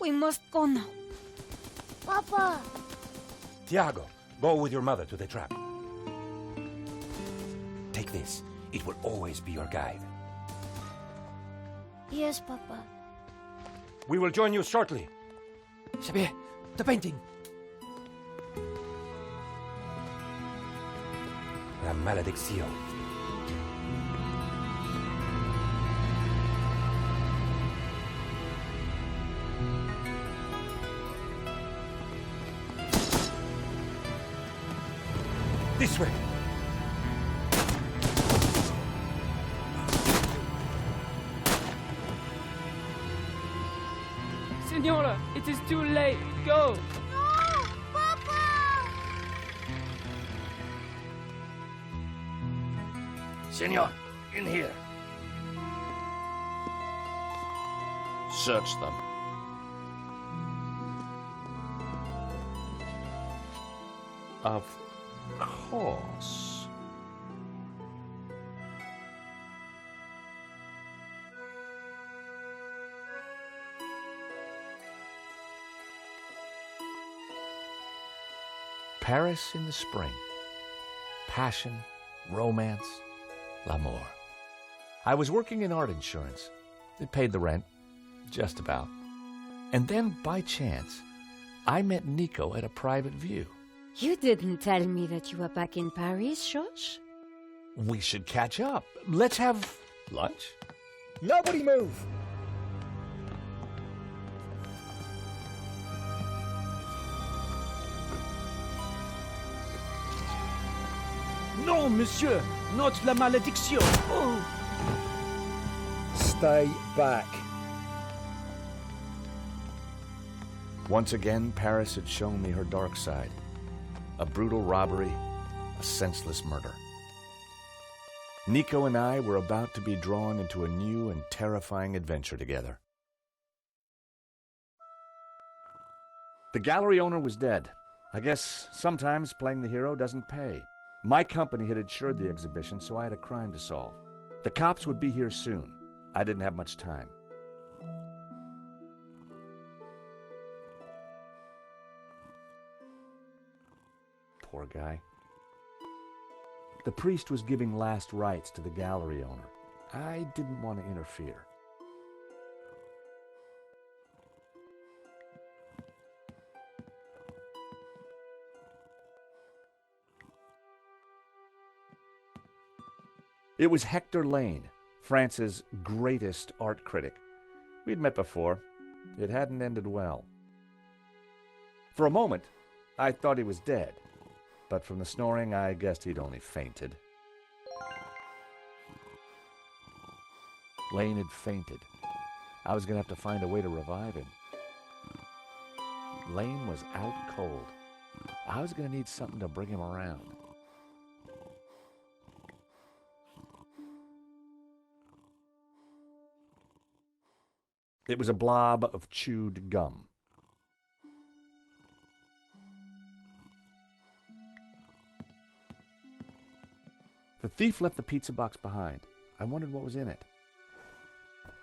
We must go now. Papa! Tiago, go with your mother to the trap. Take this. It will always be your guide. Yes, Papa. We will join you shortly. Xavier, the painting. La maledicción. This way. Senora, it is too late. Go! No! Papa! Senor, in here. Search them. Of course. Paris in the spring. Passion, romance, l'amour. I was working in art insurance. It paid the rent, just about. And then, by chance, I met Nico at a private view. You didn't tell me that you were back in Paris, George? We should catch up. Let's have lunch. Nobody move! Non, monsieur! Not la malédiction! Oh. Stay back. Once again, Paris had shown me her dark side. A brutal robbery, a senseless murder. Nico and I were about to be drawn into a new and terrifying adventure together. The gallery owner was dead. I guess sometimes playing the hero doesn't pay. My company had insured the exhibition, so I had a crime to solve. The cops would be here soon. I didn't have much time. Poor guy. The priest was giving last rites to the gallery owner. I didn't want to interfere. It was Hector Lane, France's greatest art critic. We'd met before. It hadn't ended well. For a moment, I thought he was dead, but from the snoring, I guessed he'd only fainted. Lane had fainted. I was going to have to find a way to revive him. Lane was out cold. I was going to need something to bring him around. It was a blob of chewed gum. The thief left the pizza box behind. I wondered what was in it.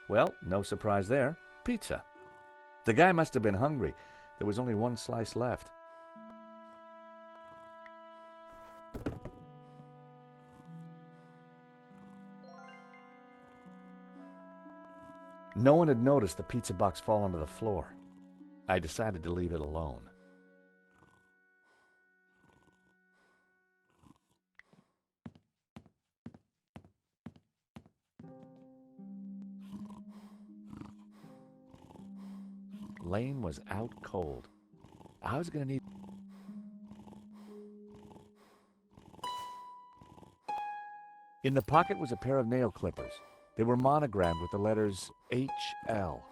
Well, no surprise there. Pizza. The guy must have been hungry. There was only one slice left. No one had noticed the pizza box fall onto the floor. I decided to leave it alone. Lane was out cold. I was going to need... In the pocket was a pair of nail clippers. They were monogrammed with the letters HL.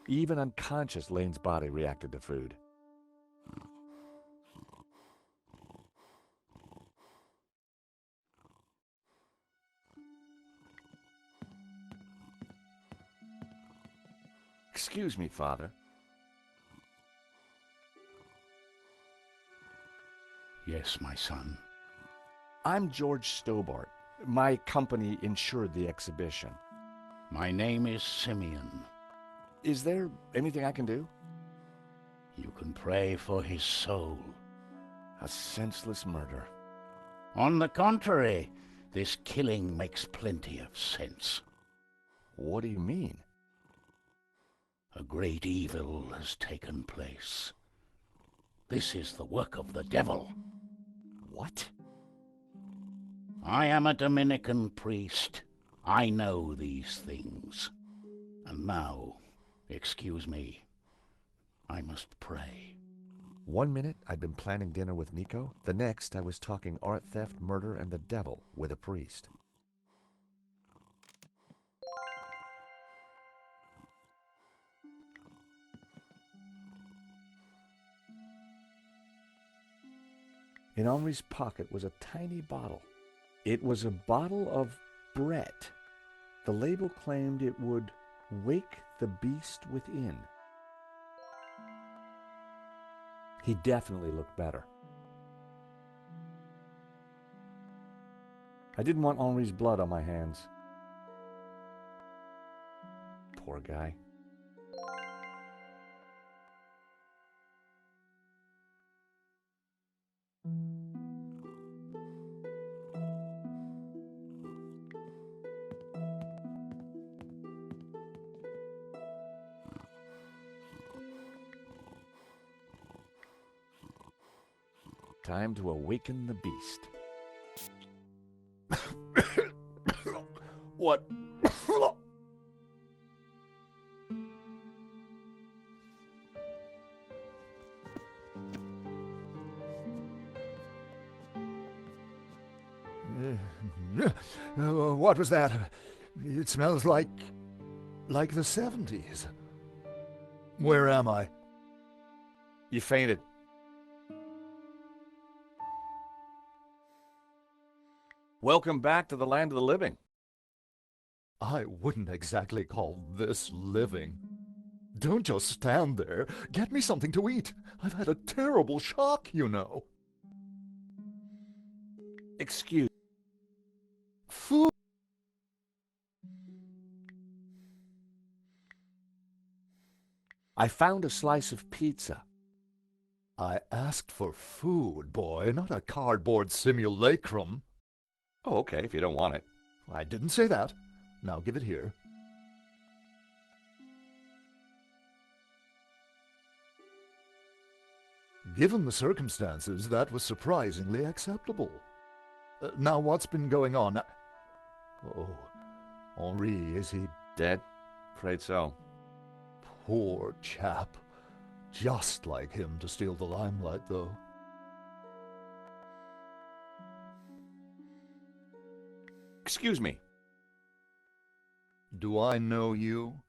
Even unconscious, Lane's body reacted to food. Excuse me, Father. Yes, my son. I'm George Stobbart. My company insured the exhibition. My name is Simeon. Is there anything I can do? You can pray for his soul. A senseless murder. On the contrary, this killing makes plenty of sense. What do you mean? A great evil has taken place. This is the work of the devil. What? I am a Dominican priest. I know these things. And now, excuse me, I must pray. 1 minute I'd been planning dinner with Nico. The next I was talking art theft, murder, and the devil with a priest. In Henri's pocket was a tiny bottle. It was a bottle of Brett. The label claimed it would wake the beast within. He definitely looked better. I didn't want Henri's blood on my hands. Poor guy. Time to awaken the beast. What? What was that? It smells like the 70s. Where am I? You fainted. Welcome back to the land of the living. I wouldn't exactly call this living. Don't just stand there. Get me something to eat. I've had a terrible shock, you know. Excuse. Food. I found a slice of pizza. I asked for food, boy, not a cardboard simulacrum. Oh, okay, if you don't want it. I didn't say that. Now give it here. Given the circumstances, that was surprisingly acceptable. Now what's been going on? Oh, Henri, is he Dead? Afraid so. poor chap? Just like him to steal the limelight, though. Excuse me. Do I know you?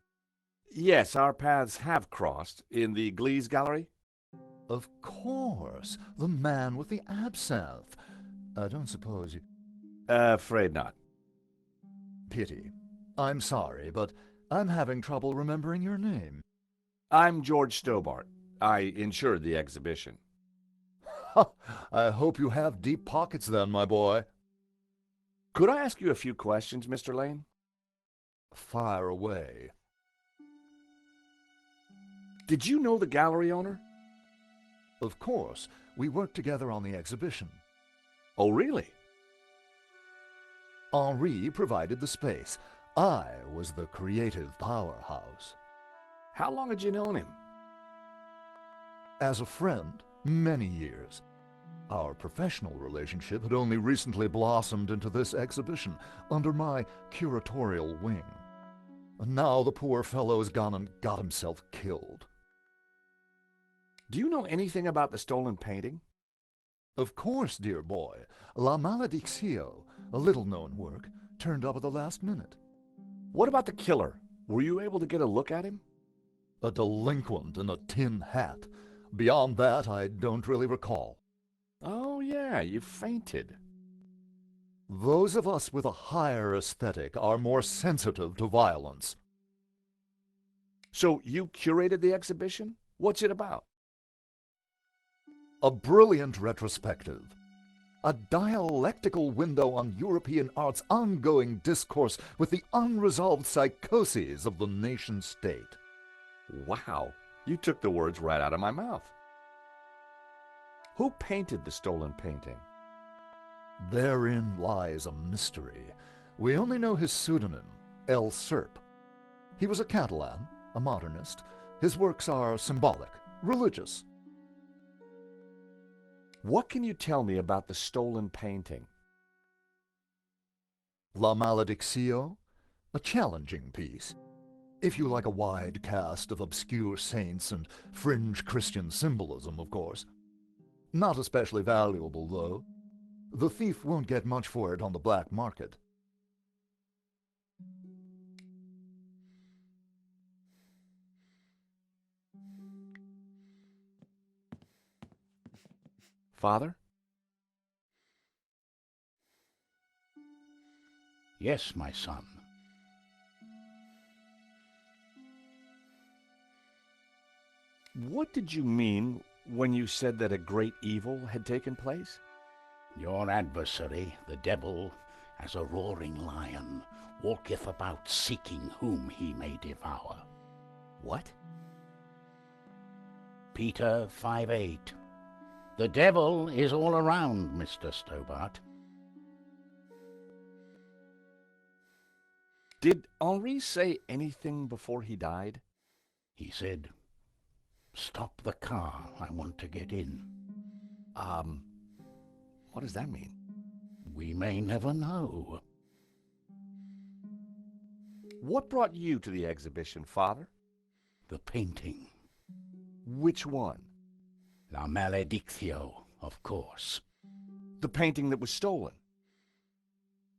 Yes, our paths have crossed in the Glees Gallery. Of course, the man with the absinthe. I don't suppose you... Afraid not. Pity. I'm sorry, but I'm having trouble remembering your name. I'm George Stobbart. I insured the exhibition. I hope you have deep pockets then, my boy. Could I ask you a few questions, Mr. Lane? Fire away. Did you know the gallery owner? Of course, we worked together on the exhibition. Oh, really? Henri provided the space. I was the creative powerhouse. How long had you known him? As a friend, many years. Our professional relationship had only recently blossomed into this exhibition, under my curatorial wing. And now the poor fellow's gone and got himself killed. Do you know anything about the stolen painting? Of course, dear boy. La Maledictio, a little-known work, turned up at the last minute. What about the killer? Were you able to get a look at him? A delinquent in a tin hat. Beyond that, I don't really recall. Oh, yeah, you fainted. Those of us with a higher aesthetic are more sensitive to violence. So you curated the exhibition? What's it about? A brilliant retrospective. A dialectical window on European art's ongoing discourse with the unresolved psychoses of the nation-state. Wow, you took the words right out of my mouth. Who painted the stolen painting? Therein lies a mystery. We only know his pseudonym, El Serp. He was a Catalan, a modernist. His works are symbolic, religious. What can you tell me about the stolen painting? La Maledictio, a challenging piece. If you like a wide cast of obscure saints and fringe Christian symbolism, of course. Not especially valuable, though. The thief won't get much for it on the black market. Father? Yes, my son. What did you mean when you said that a great evil had taken place? Your adversary, the devil, as a roaring lion, walketh about seeking whom he may devour. What? Peter 5:8. The devil is all around, Mr. Stobbart. Did Henri say anything before he died? He said, "Stop the car, I want to get in." What does that mean? We may never know. What brought you to the exhibition, Father? The painting. Which one? La Maledictio, of course. The painting that was stolen.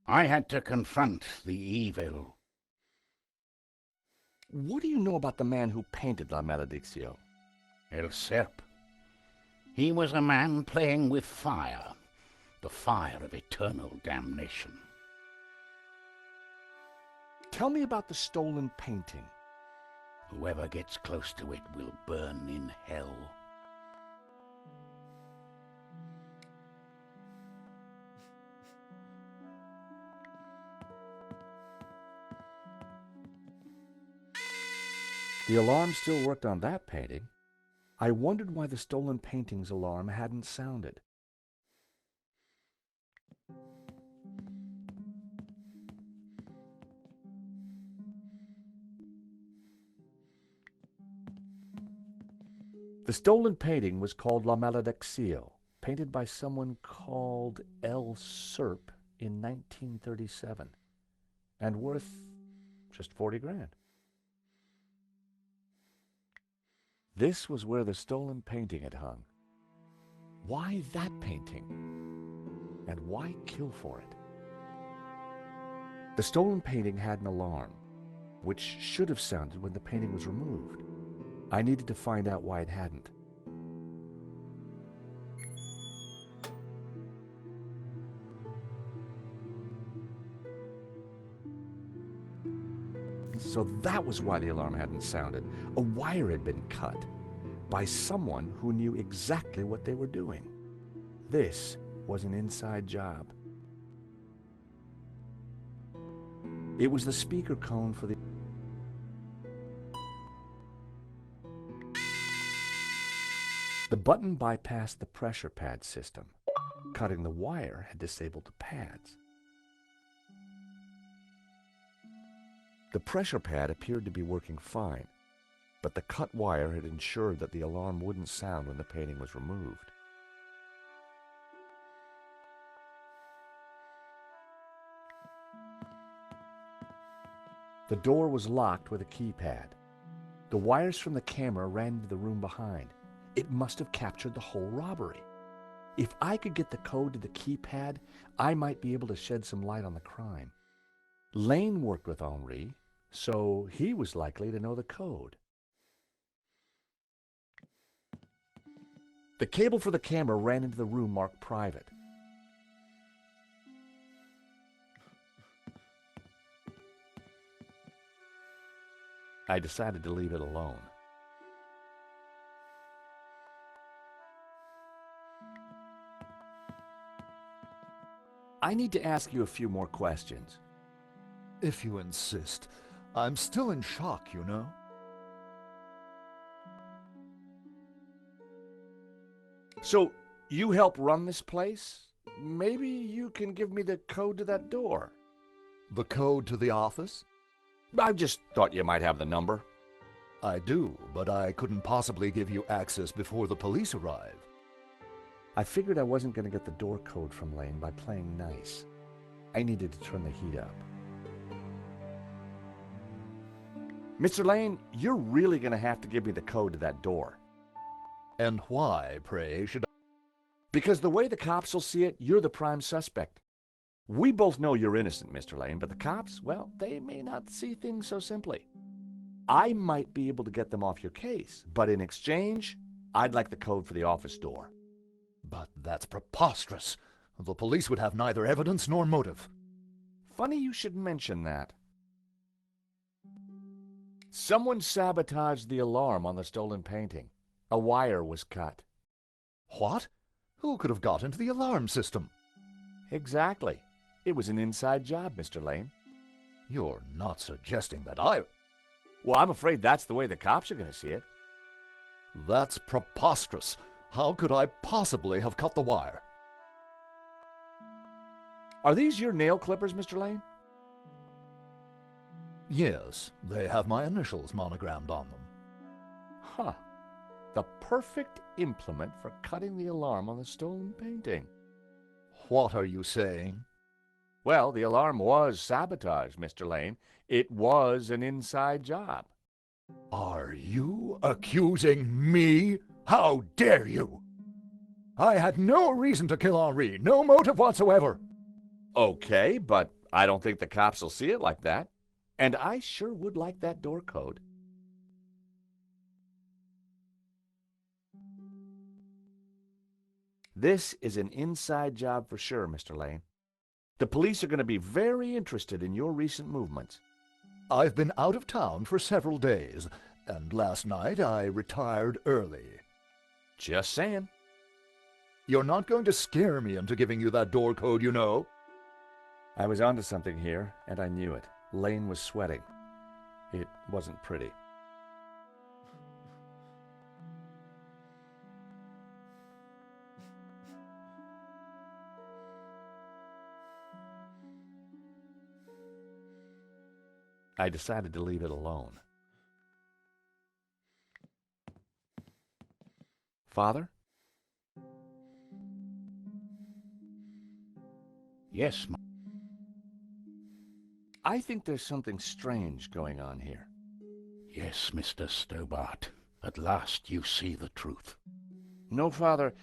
I had to confront the evil. What do you know about the man who painted La Maledictio? El Serp. He was a man playing with fire, the fire of eternal damnation. Tell me about the stolen painting. Whoever gets close to it will burn in hell. The alarm still worked on that painting. I wondered why the stolen painting's alarm hadn't sounded. The stolen painting was called La Maledictio, painted by someone called El Serp in 1937, and worth just 40 grand. This was where the stolen painting had hung. Why that painting? And why kill for it? The stolen painting had an alarm, which should have sounded when the painting was removed. I needed to find out why it hadn't. So that was why the alarm hadn't sounded. A wire had been cut by someone who knew exactly what they were doing. This was an inside job. It was the speaker cone for the... The button bypassed the pressure pad system. Cutting the wire had disabled the pads. The pressure pad appeared to be working fine, but the cut wire had ensured that the alarm wouldn't sound when the painting was removed. The door was locked with a keypad. The wires from the camera ran into the room behind. It must have captured the whole robbery. If I could get the code to the keypad, I might be able to shed some light on the crime. Lane worked with Henri, so he was likely to know the code. The cable for the camera ran into the room marked private. I decided to leave it alone. I need to ask you a few more questions. If you insist. I'm still in shock, you know. So, you help run this place? Maybe you can give me the code to that door. The code to the office? I just thought you might have the number. I do, but I couldn't possibly give you access before the police arrive. I figured I wasn't going to get the door code from Lane by playing nice. I needed to turn the heat up. Mr. Lane, you're really going to have to give me the code to that door. And why, pray, should I? Because the way the cops will see it, you're the prime suspect. We both know you're innocent, Mr. Lane, but the cops, well, they may not see things so simply. I might be able to get them off your case, but in exchange, I'd like the code for the office door. But that's preposterous. The police would have neither evidence nor motive. Funny you should mention that. Someone sabotaged the alarm on the stolen painting. A wire was cut. What? Who could have got into the alarm system? Exactly. It was an inside job, Mr. Lane. You're not suggesting that I... Well, I'm afraid that's the way the cops are going to see it. That's preposterous. How could I possibly have cut the wire? Are these your nail clippers, Mr. Lane? Yes, they have my initials monogrammed on them. Huh. The perfect implement for cutting the alarm on the stolen painting. What are you saying? Well, the alarm was sabotaged, Mr. Lane. It was an inside job. Are you accusing me? How dare you? I had no reason to kill Henri, no motive whatsoever. Okay, but I don't think the cops will see it like that. And I sure would like that door code. This is an inside job for sure, Mr. Lane. The police are going to be very interested in your recent movements. I've been out of town for several days, and last night I retired early. Just saying. You're not going to scare me into giving you that door code, you know. I was onto something here, and I knew it. Lane was sweating. It wasn't pretty. I decided to leave it alone. Father? Yes, I think there's something strange going on here. yes, Mr. Stobbart. At last you see the truth. No, Father.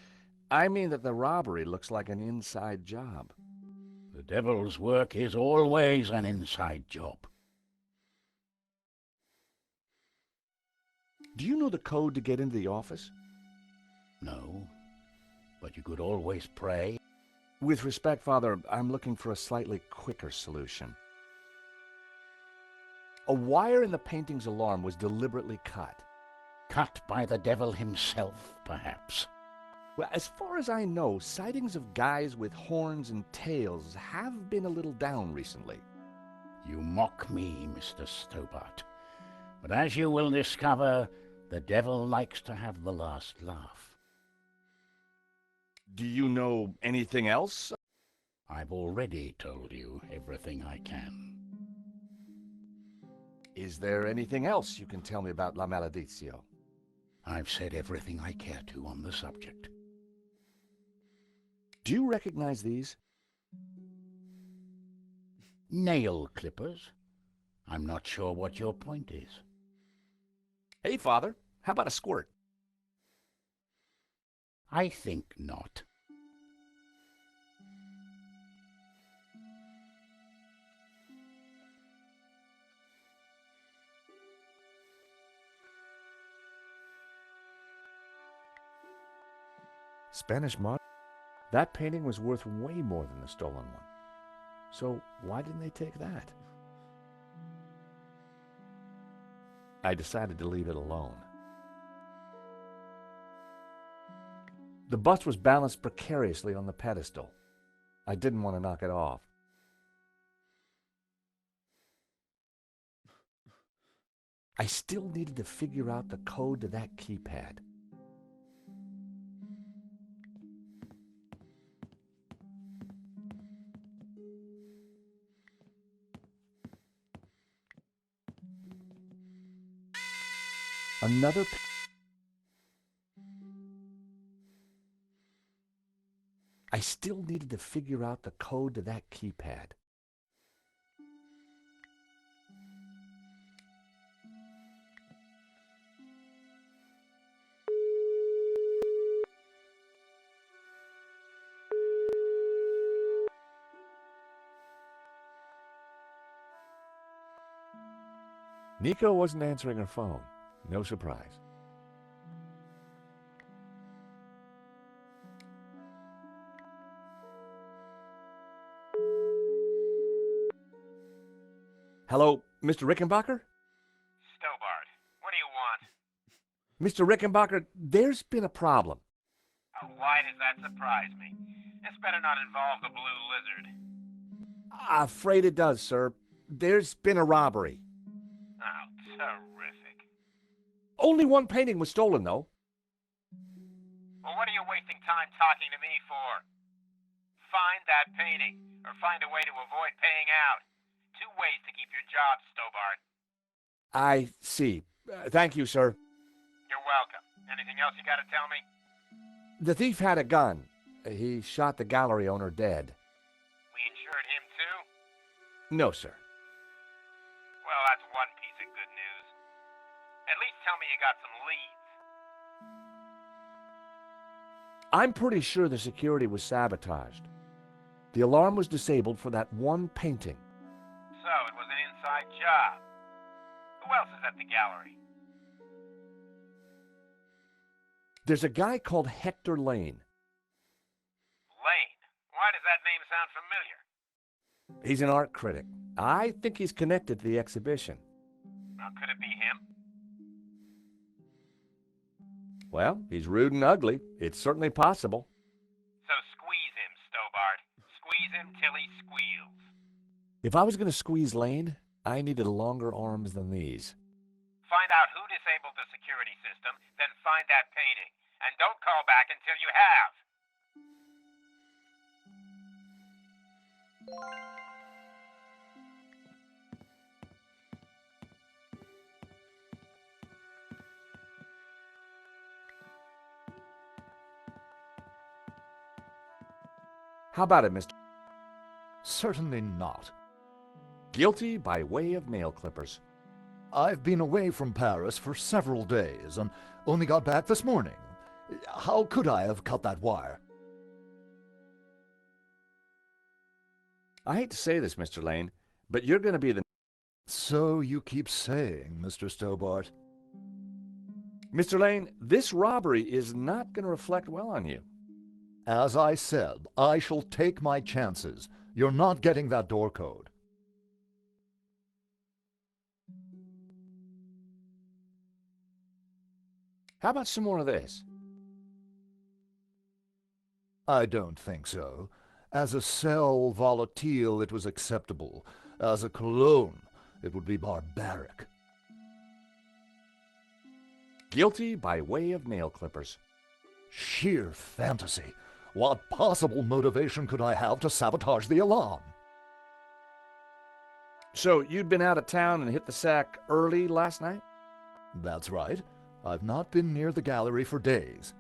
I mean that the robbery looks like an inside job. The devil's work is always an inside job. Do you know the code to get into the office? No, but you could always pray. With respect, Father, I'm looking for a slightly quicker solution. A wire in the painting's alarm was deliberately cut. Cut by the devil himself, perhaps. Well, as far as I know, sightings of guys with horns and tails have been a little down recently. You mock me, Mr. Stobbart. But as you will discover, the devil likes to have the last laugh. Do you know anything else? I've already told you everything I can. Is there anything else you can tell me about La Maledizio? I've said everything I care to on the subject. Do you recognize these? Nail clippers? I'm not sure what your point is. Hey, Father, how about a squirt? I think not. Spanish mud? That painting was worth way more than the stolen one. So why didn't they take that? I decided to leave it alone. The bust was balanced precariously on the pedestal. I didn't want to knock it off. I still needed to figure out the code to that keypad. Another... I still needed to figure out the code to that keypad. Nico wasn't answering her phone. No surprise. Hello, Mr. Rickenbacker? Stobbart, what do you want? Mr. Rickenbacker, there's been a problem. Why does that surprise me? This better not involve the Blue Lizard. Afraid it does, sir. There's been a robbery. Oh, terrific. Only one painting was stolen, though. Well, what are you wasting time talking to me for? Find that painting, or find a way to avoid paying out. 2 ways to keep your job, Stobbart. I see. Thank you, sir. You're welcome. Anything else you gotta tell me? The thief had a gun. He shot the gallery owner dead. We insured him too? No, sir. Well, that's one piece of good news. At least tell me you got some leads. I'm pretty sure the security was sabotaged. The alarm was disabled for that one painting. So, it was an inside job. Who else is at the gallery? There's a guy called Hector Lane. Lane. Why does that name sound familiar? He's an art critic. I think he's connected to the exhibition. Now, could it be him? Well, he's rude and ugly. It's certainly possible. So squeeze him, Stobbart. Squeeze him till he squeals. If I was going to squeeze Lane, I needed longer arms than these. Find out who disabled the security system, then find that painting. And don't call back until you have. How about it, Mr. Certainly not. Guilty by way of nail clippers. I've been away from Paris for several days and only got back this morning. How could I have cut that wire? I hate to say this, Mr. Lane, but you're going to be the... So you keep saying, Mr. Stobbart. Mr. Lane, this robbery is not going to reflect well on you. As I said, I shall take my chances. You're not getting that door code. How about some more of this? I don't think so. As a sel volatile, it was acceptable. As a cologne, it would be barbaric. Guilty by way of nail clippers. Sheer fantasy. What possible motivation could I have to sabotage the alarm? So you'd been out of town and hit the sack early last night? That's right. I've not been near the gallery for days.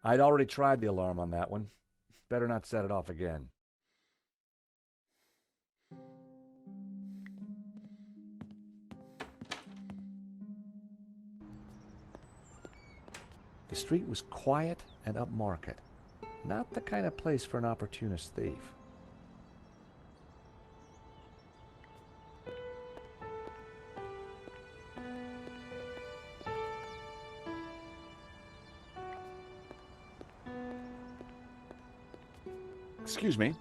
I'd already tried the alarm on that one. Better not set it off again. The street was quiet and upmarket. Not the kind of place for an opportunist thief. Excuse me.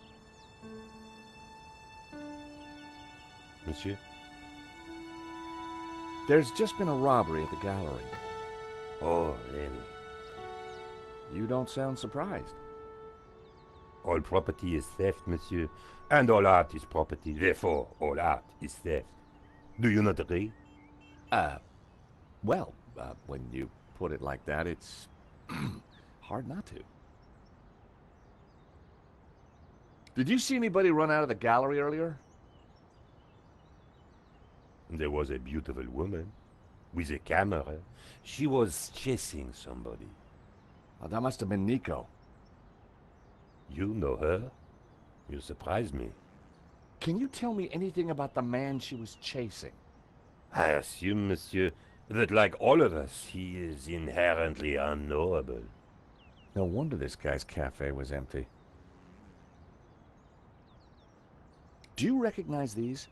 Monsieur? There's just been a robbery at the gallery. Oh, really? You don't sound surprised. All property is theft, monsieur. And all art is property. Therefore, all art is theft. Do you not agree? Well, when you put it like that, it's hard not to. Did you see anybody run out of the gallery earlier? There was a beautiful woman with a camera. She was chasing somebody. Oh, that must have been Nico. You know her? You surprise me. Can you tell me anything about the man she was chasing? I assume, monsieur, that like all of us, he is inherently unknowable. No wonder this guy's cafe was empty. Do you recognize these?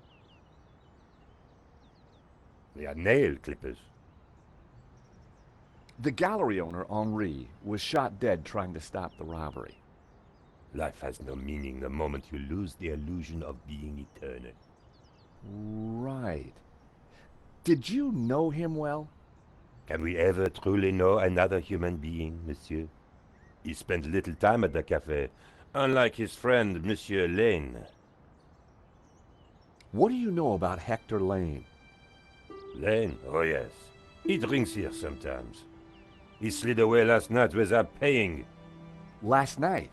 They are nail clippers. The gallery owner, Henri, was shot dead trying to stop the robbery. Life has no meaning the moment you lose the illusion of being eternal. Right. Did you know him well? Can we ever truly know another human being, monsieur? He spent little time at the cafe, unlike his friend, Monsieur Lane. What do you know about Hector Lane? Lane? Oh, yes. He drinks here sometimes. He slid away last night without paying. Last night?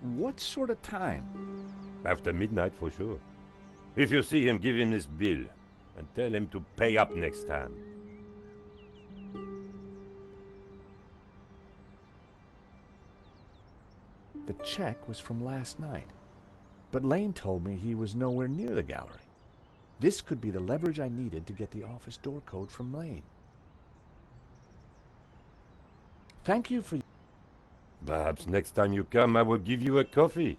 What sort of time? After midnight, for sure. If you see him, give him this bill and tell him to pay up next time. The check was from last night, but Lane told me he was nowhere near the gallery. This could be the leverage I needed to get the office door code from Lane. Thank you for... Perhaps next time you come, I will give you a coffee.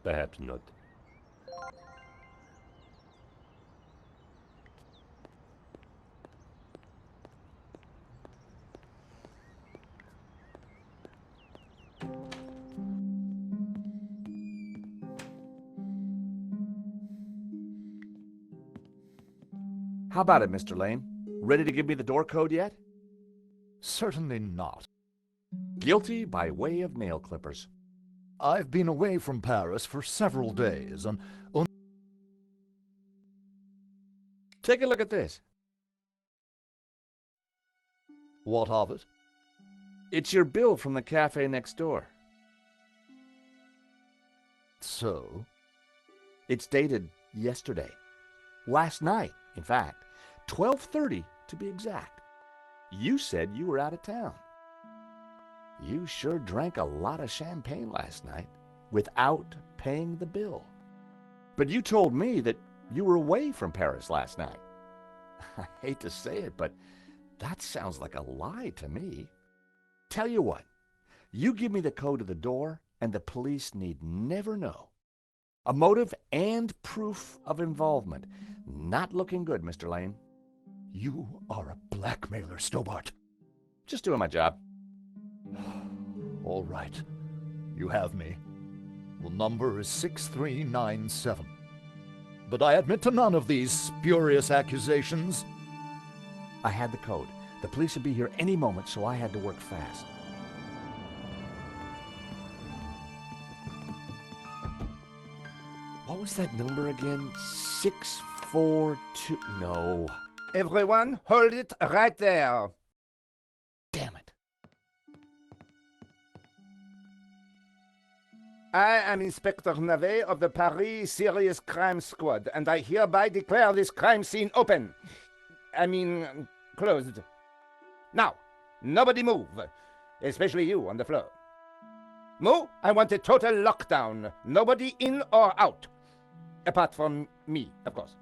Perhaps not. How about it, Mr. Lane? Ready to give me the door code yet? Certainly not. Guilty by way of nail clippers. I've been away from Paris for several days, and Take a look at this. what of it? It's your bill from the cafe next door. So? It's dated yesterday. Last night, in fact. 12:30 to be exact. You said you were out of town. You sure drank a lot of champagne last night without paying the bill. But you told me that you were away from Paris last night. I hate to say it, but that sounds like a lie to me. Tell you what, you give me the code to the door and the police need never know. A motive and proof of involvement. Not looking good, Mr. Lane. You are a blackmailer, Stobbart. Just doing my job. All right. You have me. The number is 6397. But I admit to none of these spurious accusations. I had the code. The police would be here any moment, so I had to work fast. What was that number again? 642... No. Everyone, hold it right there. Damn it. I am Inspector Navet of the Paris Serious Crime Squad, and I hereby declare this crime scene open. Closed. Now, nobody move, especially you on the floor. Mo, I want a total lockdown. Nobody in or out. Apart from me, of course.